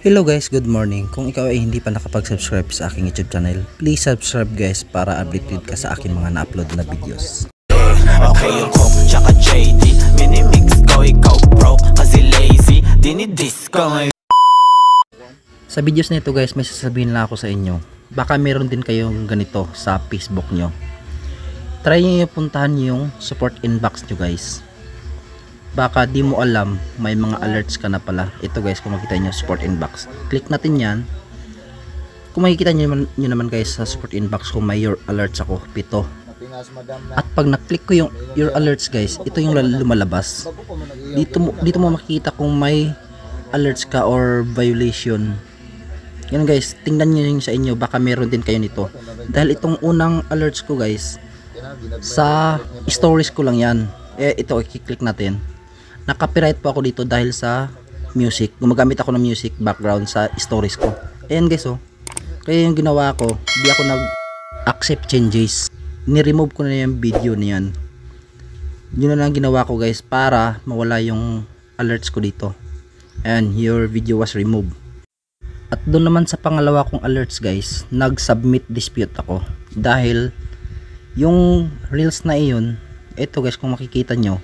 Hello guys, good morning. Kung ikaw ay hindi pa nakapag-subscribe sa aking YouTube channel, please subscribe guys para updated ka sa aking mga na-upload na videos. Okay yung Coke tsaka JD, minimix ko ikaw bro kasi lazy, dinidis ko ngayon. Sa videos na ito guys, may sasabihin lang ako sa inyo. Baka meron din kayong ganito sa Facebook nyo. Try nyo yung puntahan yung support inbox nyo guys. Baka di mo alam, may mga alerts ka na pala. Ito guys, kung makita nyo support inbox, click natin yan. Kung makikita nyo naman guys sa support inbox ko, may your alerts ako, 7. At pag na-click ko yung your alerts guys, ito yung lumalabas. Dito mo makikita kung may alerts ka or violation. Yan guys, tingnan nyo yung sa inyo, baka meron din kayo nito. Dahil itong unang alerts ko guys, sa stories ko lang yan. Ito, i-click natin. Naka-copyright po ako dito dahil sa music. Gumagamit ako ng music background sa stories ko. Ayan guys oh. Kaya yung ginawa ko, di ako nag-accept changes. Ni-remove ko na yung video niyan. Yun na lang ginawa ko guys para mawala yung alerts ko dito. Ayan, your video was removed. At doon naman sa pangalawa kong alerts guys, nag-submit dispute ako. Dahil yung reels na iyon, ito guys kung makikita nyo,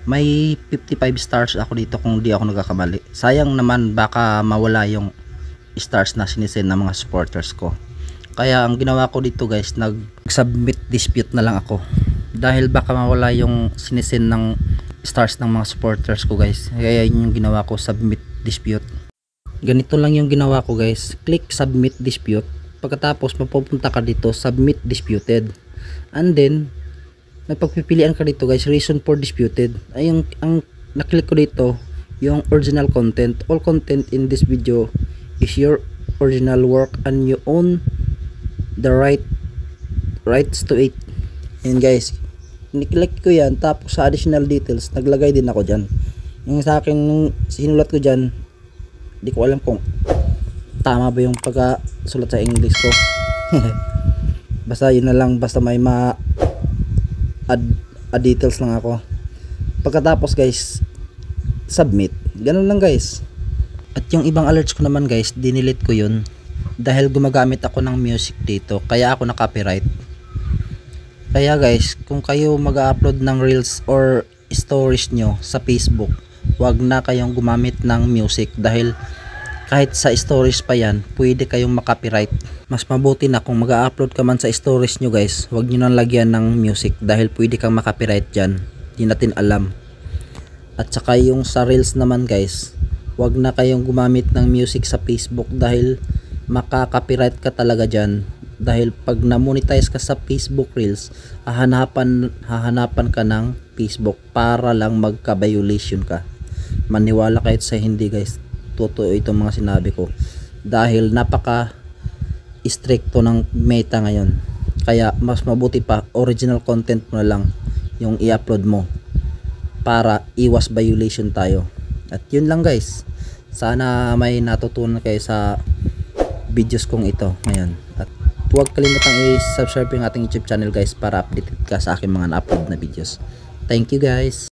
may 55 stars ako dito kung di ako nagkakamali. Sayang naman baka mawala yung stars na sinisend ng mga supporters ko. Kaya ang ginawa ko dito guys, nag-submit dispute na lang ako. Dahil baka mawala yung sinisend ng stars ng mga supporters ko guys. Kaya yun yung ginawa ko, submit dispute. Ganito lang yung ginawa ko guys. Click submit dispute. Pagkatapos mapupunta ka dito, submit disputed. And then may pagpipilian ka dito guys, reason for disputed. Ay ang naklik ko dito, yung original content. All content in this video is your original work and you own the rights to it. And guys, niklik ko yan, tapos sa additional details naglagay din ako dyan. Yung sa akin sinulat ko dyan, di ko alam kung tama ba yung pagkasulat sa English ko. Basta yun na lang, basta may add details lang ako. Pagkatapos guys, submit. Ganun lang guys. At yung ibang alerts ko naman guys, dinilit ko yun dahil gumagamit ako ng music dito, kaya ako na-copyright. Kaya guys, kung kayo mag-upload ng reels or stories nyo sa Facebook, wag na kayong gumamit ng music dahil kahit sa stories pa yan, pwede kayong makopyright. Mas mabuti na kung mag-upload ka man sa stories nyo guys, wag nyo nang lagyan ng music dahil pwede kang makopyright dyan. Hindi natin alam. At saka yung sa reels naman guys, wag na kayong gumamit ng music sa Facebook dahil makaka-copyright ka talaga dyan. Dahil pag na-monetize ka sa Facebook reels, hahanapan ka ng Facebook para lang magka-violation ka. Maniwala kahit sa hindi guys, totoo itong mga sinabi ko dahil napaka stricto ng meta ngayon. Kaya mas mabuti pa original content mo na lang yung i-upload mo para iwas violation tayo. At yun lang guys, sana may natutunan kayo sa videos kong ito ngayon. At huwag kalimutang i-subscribe yung ating YouTube channel guys para updated ka sa aking mga na-upload na videos. Thank you guys.